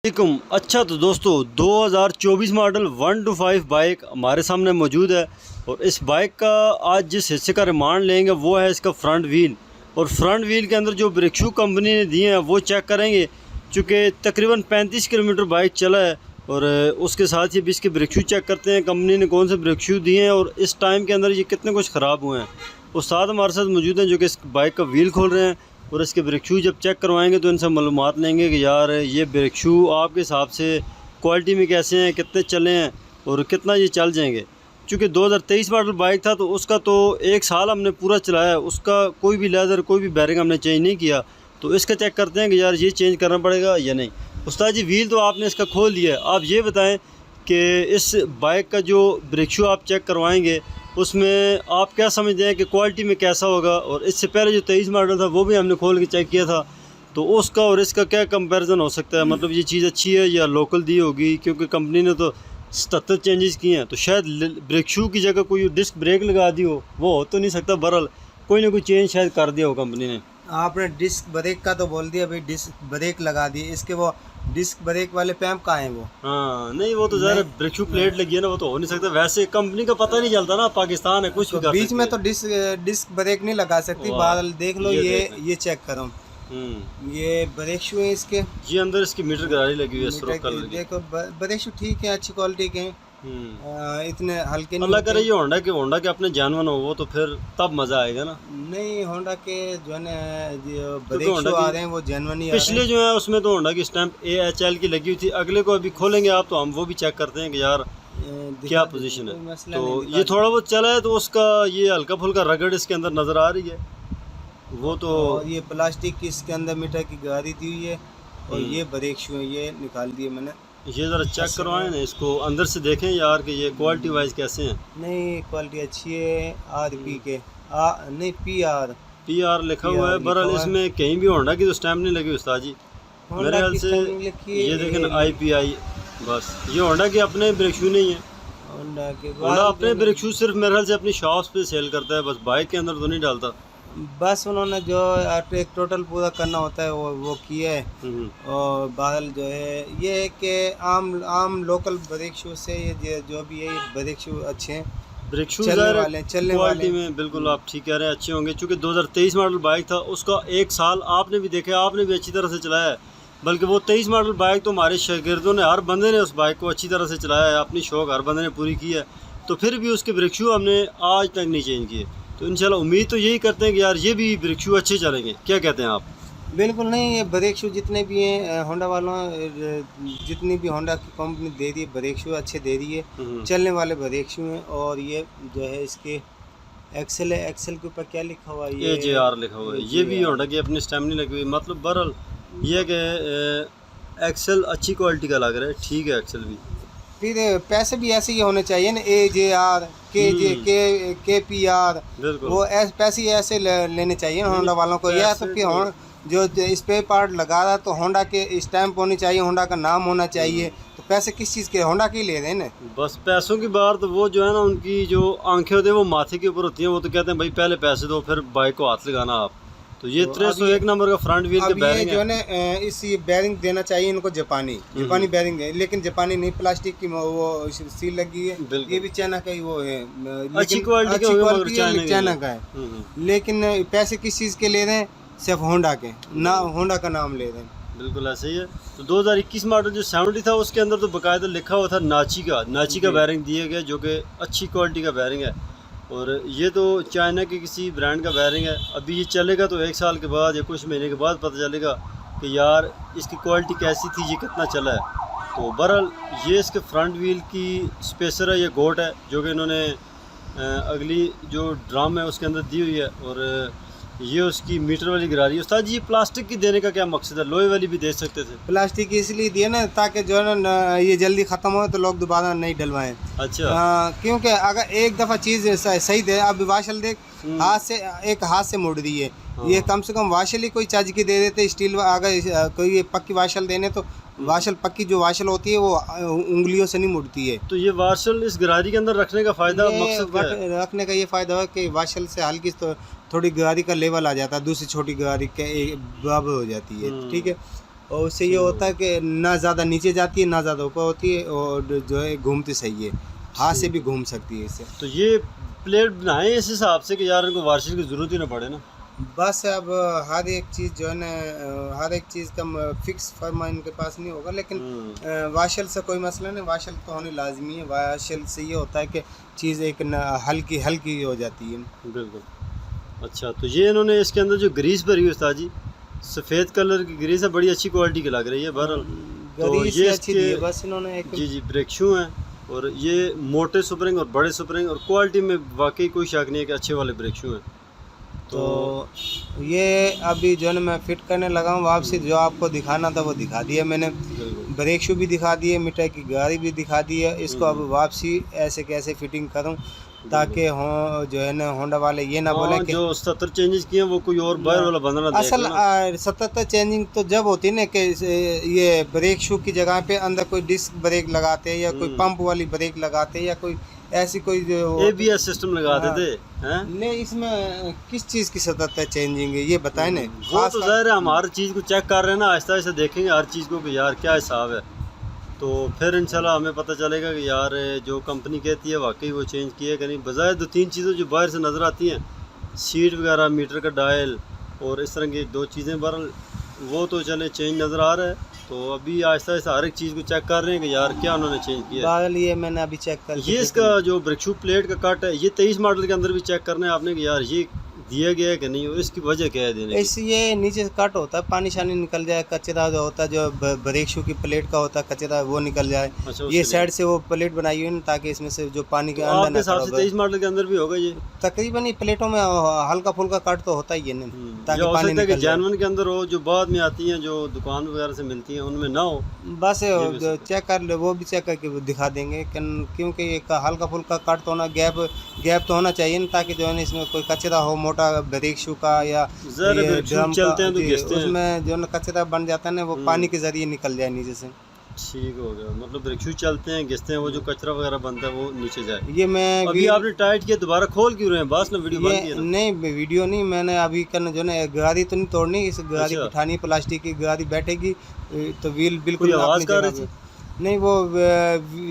अच्छा तो दोस्तों 2024 मॉडल 125 बाइक हमारे सामने मौजूद है। और इस बाइक का आज जिस हिस्से का रिमांड लेंगे वो है इसका फ्रंट व्हील। और फ्रंट व्हील के अंदर जो ब्रेक शू कंपनी ने दिए हैं वो चेक करेंगे, चूँकि तकरीबन 35 किलोमीटर बाइक चला है। और उसके साथ ही भी इसके ब्रेक शू चेक करते हैं कंपनी ने कौन से ब्रेक शू दिए हैं और इस टाइम के अंदर ये कितने कुछ ख़राब हुए हैं। उस्ताद हमारे साथ मौजूद हैं जो कि इस बाइक का व्हील खोल रहे हैं और इसके ब्रेक शू जब चेक करवाएंगे तो इनसे मालूमात लेंगे कि यार ये ब्रेक शू आपके हिसाब से क्वालिटी में कैसे हैं, कितने चले हैं और कितना ये चल जाएंगे। चूँकि 2023 मॉडल बाइक था तो उसका तो 1 साल हमने पूरा चलाया, उसका कोई भी लेदर कोई भी बैरिंग हमने चेंज नहीं किया। तो इसका चेक करते हैं कि यार ये चेंज करना पड़ेगा या नहीं। उस्ताद जी व्हील तो आपने इसका खोल दिया है, आप ये बताएँ कि इस बाइक का जो ब्रेक शू आप चेक करवाएँगे उसमें आप क्या समझते हैं कि क्वालिटी में कैसा होगा। और इससे पहले जो 23 मॉडल था वो भी हमने खोल के चेक किया था, तो उसका और इसका क्या कंपैरिजन हो सकता है। मतलब ये चीज़ अच्छी है या लोकल दी होगी, क्योंकि कंपनी ने तो 77 चेंजेस किए हैं। तो शायद ब्रेक शू की जगह कोई डिस्क ब्रेक लगा दी हो, वो हो तो नहीं सकता। बहरहाल कोई ना कोई चेंज शायद कर दिया हो कंपनी ने। आपने डिस्क ब्रेक का तो बोल दिया भाई, डिस्क ब्रेक लगा दी, इसके वो डिस्क ब्रेक वाले पैम्प कहाँ हैं वो? हाँ नहीं, वो तो ज़रा ब्रेक शू प्लेट लगी है ना, वो तो हो नहीं सकता। वैसे कंपनी का पता नहीं चलता ना, पाकिस्तान है कुछ तो भी कर बीच में सकते तो डिस्क ब्रेक नहीं लगा सकती। बादल देख लो, ये चेक करो, ये ब्रेक शू है इसके। ये अंदर इसकी मीटर गरारी लगी हुई है स्ट्रोक कलर की। देखो ब्रेक शू ठीक है, अच्छी क्वालिटी के हैं, इतने हल्के नहीं अल्लाह करे ये होंडा के अपने जानवर हो वो तो फिर तब मज़ा आएगा ना। नहीं, होंडा के जो है ना ब्रेक शू आ रहे हैं वो जेन्युइन ही आ रहे हैं। पिछले जो है उसमें तो होंडा की स्टैंप AHL की लगी हुई थी। अगले को अभी खोलेंगे आप तो हम वो भी चेक करते हैं कि यार क्या पोजीशन है। तो ये थोड़ा बहुत चला है तो उसका ये हल्का फुल्का रगड़ इसके अंदर नज़र आ रही है। वो तो ये प्लास्टिक की इसके अंदर मीटर की गाड़ी दी हुई है और ये ब्रेक शू है, ये निकाल दिए मैंने। ये ज़रा चेक करवाएं ना, इसको अंदर से देखें यार कि ये क्वालिटी वाइज कैसे हैं। नहीं, क्वालिटी अच्छी है। RP के नहीं PR लिखा हुआ है। बहरहाल इसमें कहीं भी होंडा की तो स्टैम्प नहीं लगी उस्ताद जी मेरे ख्याल से। ये देखें ना IPI, बस ये होंडा के अपने ब्रेक शू नहीं है। होंडा अपने ब्रेक शू सिर्फ मेरे ख्याल से अपनी शॉप्स पे सेल करता है, बस बाइक के अंदर तो नहीं डालता। बस उन्होंने जो एक टोटल पूरा करना होता है वो किया है। और बादल जो है ये है कि आम लोकल ब्रेक शू से ये जो भी है ब्रेक शू अच्छे हैं, ब्रेक शू चलने वाले में बिल्कुल आप ठीक कह रहे हैं, अच्छे होंगे। चूँकि 2023 मॉडल बाइक था, उसका 1 साल आपने भी देखा, आपने भी अच्छी तरह से चलाया है। बल्कि वो 23 मॉडल बाइक तो हमारे शागिर्दों ने, हर बंदे ने उस बाइक को अच्छी तरह से चलाया है, अपनी शौक हर बंदे ने पूरी की है। तो फिर भी उसके ब्रेक शू हमने आज तक नहीं चेंज किए। तो इंशाल्लाह उम्मीद तो यही करते हैं कि यार ये भी ब्रेक शू अच्छे चलेंगे। क्या कहते हैं आप? बिल्कुल नहीं, ये ब्रेक शू जितने भी हैं होंडा वालों, जितनी भी होंडा की कंपनी दे रही है ब्रेक शू अच्छे दे रही है, चलने वाले ब्रेक शू हैं। और ये जो है इसके एक्सेल है, एक्सेल के ऊपर क्या लिखा हुआ है? ये AJR लिखा हुआ है। ये भी होंडा की अपनी स्टैम्प नहीं लगी हुई। मतलब बहरहाल ये है कि एक्सेल अच्छी क्वालिटी का लग रहा है, ठीक है एक्सेल भी। फिर पैसे भी ऐसे ही होने चाहिए ना, AJR KPR, वो पैसे ऐसे लेने चाहिए होंडा वालों को। या तो फिर जो स्पेयर पार्ट लगा रहा है तो होंडा के स्टैंप होनी चाहिए, होंडा का नाम होना चाहिए। तो पैसे किस चीज़ के? होंडा के ही ले रहे हैं ना। बस पैसों की बात, तो वो जो है ना उनकी जो आंखें होती है वो माथे के ऊपर होती हैं। वो तो कहते हैं भाई पहले पैसे दो फिर बाइक को हाथ लगाना आप। तो ये 301 नंबर का फ्रंट व्हील का बैरिंग जो है ना, इस बैरिंग देना चाहिए इनको जापानी बैरिंग है, लेकिन जापानी नहीं, प्लास्टिक की वो सील लगी है। ये भी चाइना का ही वो है, अच्छी क्वालिटी चाइना का है। लेकिन पैसे किस चीज़ के ले रहे हैं? सिर्फ होंडा के ना, होंडा का नाम ले रहे हैं। बिल्कुल ऐसे ही है। तो 2021 मॉडल जो 70 था उसके अंदर तो बाकायदा लिखा हुआ था नाची का बैरिंग दिया गया, जो कि अच्छी क्वालिटी का बैरिंग है। और ये तो चाइना के किसी ब्रांड का बैरिंग है। अभी ये चलेगा तो 1 साल के बाद या कुछ महीने के बाद पता चलेगा कि यार इसकी क्वालिटी कैसी थी, ये कितना चला है। तो बहरहाल ये इसके फ्रंट व्हील की स्पेसर है, ये गोट है जो कि इन्होंने अगली जो ड्रम है उसके अंदर दी हुई है। और ये उसकी मीटर वाली गरारी है। उस्ताद जी प्लास्टिक की देने का क्या मकसद है? लोहे वाली भी दे सकते थे। प्लास्टिक की इसलिए दिए ना ताकि जो है ना ये जल्दी ख़त्म हो तो लोग दोबारा नहीं डलवाएं। अच्छा। क्योंकि अगर एक दफ़ा चीज़ सही दे, अब वाशल देख हाथ से मुड़ रही है। ये कम से कम वाशल ही कोई चार्ज की दे देते स्टील। अगर कोई पक्की वाशल देने तो वाशल, पक्की जो वाशल होती है वो उंगलियों से नहीं मुड़ती है। तो ये वाशल इस गरारी के अंदर रखने का फ़ायदा, मकसद रखने का ये फ़ायदा है कि वाशल से हल्की थोड़ी गरारी का लेवल आ जाता है, दूसरी छोटी गरारी के बराबर हो जाती है। ठीक है। और उससे ये होता है कि ना ज़्यादा नीचे जाती है ना ज़्यादा ऊपर होती है, और जो है घूमती सही है, हाथ से भी घूम सकती है इससे। तो ये प्लेट बनाए इस हिसाब से कि यार इनको वाशिंग की ज़रूरत ही ना पड़े ना। बस अब हर एक चीज़ जो है ना, हर एक चीज़ का फिक्स फर्मा इनके पास नहीं होगा, लेकिन वाशल से कोई मसला नहीं, वाशल तो होनी लाजमी है। वाशल से ये होता है कि चीज़ एक हल्की हल्की हो जाती है। बिल्कुल। अच्छा, तो ये इन्होंने इसके अंदर जो ग्रीस भरी है उस्ताद जी, सफ़ेद कलर की ग्रीस है, बड़ी अच्छी क्वालिटी की लग रही है। बहरहाल तो ग्रीस ये अच्छी दी है, बस इन्होंने एक जी ब्रेक शू हैं, और ये मोटे स्प्रिंग और बड़े स्प्रिंग, और क्वालिटी में वाकई कोई शक नहीं है कि अच्छे वाले ब्रेक शू हैं। तो ये अभी जो है ना मैं फिट करने लगा हूँ वापसी, जो आपको दिखाना था वो दिखा दिया मैंने, ब्रेक शू भी दिखा दिए, मिठाई की गाड़ी भी दिखा दी है। इसको अब वापसी ऐसे कैसे फिटिंग करूँ ताकि हो जो है ना होंडा वाले ये ना बोले कि जो 77 चेंजेस किए हैं वो कोई और बाहर वाला बंदा ना देख असल लेना। 77 चेंजिंग तो जब होती है ना कि ये ब्रेक शू की जगह पे अंदर कोई डिस्क ब्रेक लगाते हैं, या कोई पंप वाली ब्रेक लगाते हैं, या कोई ऐसी कोई जो ABS सिस्टम लगा देते हैं। नहीं, इसमें किस चीज़ की 77 चेंजिंग है ये बताएं ना। वो तो ज़ाहिर है हम हर चीज़ को चेक कर रहे हैं ना, आहिस्ता आहिस्ता देखेंगे हर चीज़ को कि यार क्या हिसाब है, तो फिर इंशाल्लाह हमें पता चलेगा कि यार जो कंपनी कहती है वाकई वो चेंज किए कि नहीं। बजाय 2-3 चीज़ें जो बाहर से नज़र आती हैं, सीट वगैरह, मीटर का डायल और इस तरह की 2 चीज़ें, बहरहाल वो तो चले चेंज नज़र आ रहा है। तो अभी आहिस्ता आहिस्ता हर एक चीज़ को चेक कर रहे हैं कि यार क्या उन्होंने चेंज किया है। ये मैंने अभी चेक कर ये इसका जो ब्रेक शू प्लेट का कट है, ये 23 मॉडल के अंदर भी चेक करना है आपने कि यार ये दिया गया है कि नहीं, और इसकी वजह क्या है देने की। इस ये नीचे से कट होता है, पानी शानी निकल जाए, कचरा जो होता है जो ब्रेक शू की प्लेट का होता है कचरा वो निकल जाए। अच्छा, ये साइड से वो प्लेट बनाई हुई है ताकि इसमें से जो पानी के तो अंदर आपके हिसाब से 23 मॉडल के अंदर भी होगा ये तकरीबन। प्लेटों में हल्का फुल्का कट तो होता ही है ना, ताकि हो पानी सकता है कि निकल जाए। जानवर के अंदर हो, जो बाद में आती हैं, जो दुकान वगैरह से मिलती हैं उनमें ना हो। बस चेक कर ले, वो भी चेक करके दिखा देंगे, क्योंकि एक हल्का फुल्का कट तो होना, गैप तो होना चाहिए ना, ताकि जो है इसमें कोई कचरा हो मोटा ब्रेक शू का या ये ड्रम चलते हैं तो का, घिसते हैं। उसमें जो ना कचरा बन जाता है ना वो पानी के जरिए निकल जाए नीचे से। ठीक हो गया, मतलब ब्रेक शू चलते हैं, घिसते हैं, वो जो कचरा वगैरह बनता है वो नीचे जाए। ये मैं अभी आपने टाइट किया, दोबारा खोल क्यों रहे हैं? बस ना वीडियो बंद की है ना। नहीं वीडियो नहीं, मैंने अभी करना जो ना गाड़ी तो नहीं तोड़नी, इस गाड़ी अच्छा। उठानी, प्लास्टिक की गाड़ी बैठेगी तो व्हील बिल्कुल कोई आवाज़ अपनी कर जगह रही थी? पे। नहीं, वो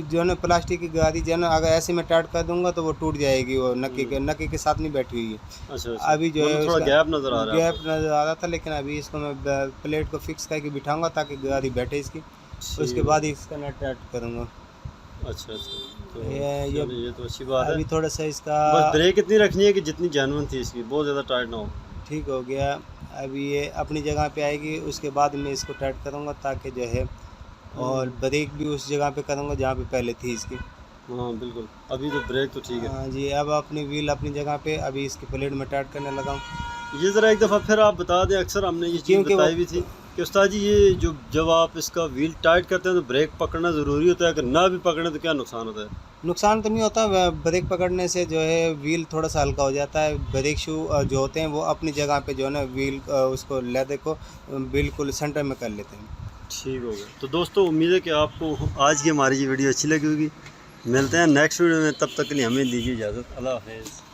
जो है ना प्लास्टिक की गाड़ी जो है ना, अगर ऐसे में टाइट कर दूंगा तो वो टूट जाएगी, वो नक्की के साथ नहीं बैठी हुई है। अच्छा, अभी जो है थोड़ा गैप नजर आ रहा है। गैप नजर आ रहा था, लेकिन अभी इसको मैं प्लेट को फिक्स करके बिठाऊंगा ताकि गाड़ी बैठे इसकी, उसके बाद इसका नट टाइट करूंगा। अच्छा, तो ये तो अच्छी बात है। अभी थोड़ा सा इसका बस ब्रेक इतनी रखनी है कि जितनी जेन्युइन थी इसकी, बहुत ज़्यादा टाइट ना हो। ठीक हो गया। अभी ये अपनी जगह पे आएगी, उसके बाद मैं इसको टाइट करूँगा ताकि जो है, और ब्रेक भी उस जगह पे करूँगा जहाँ पे पहले थी इसकी। हाँ बिल्कुल, अभी तो ब्रेक तो ठीक है। हाँ जी, अब अपनी व्हील अपनी जगह पे, अभी इसकी प्लेट में टाइट करने लगा हूँ। ये ज़रा एक दफ़ा फिर आप बता दें, अक्सर हमने ये चीज़ बताई भी थी कि उस्ताद जी ये जो जब आप इसका व्हील टाइट करते हैं तो ब्रेक पकड़ना ज़रूरी होता है, अगर ना भी पकड़े तो क्या नुकसान होता है? नुकसान तो नहीं होता, ब्रेक पकड़ने से जो है व्हील थोड़ा सा हल्का हो जाता है। ब्रेक शू जो होते हैं वो अपनी जगह पे जो है ना व्हील उसको लेदर को बिल्कुल सेंटर में कर लेते हैं। ठीक हो गया। तो दोस्तों उम्मीद है कि आपको आज की हमारी ये वीडियो अच्छी लगी होगी। मिलते हैं नेक्स्ट वीडियो में, तब तक के लिए हमें दीजिए इजाज़त। अल्लाह हाफ़िज़।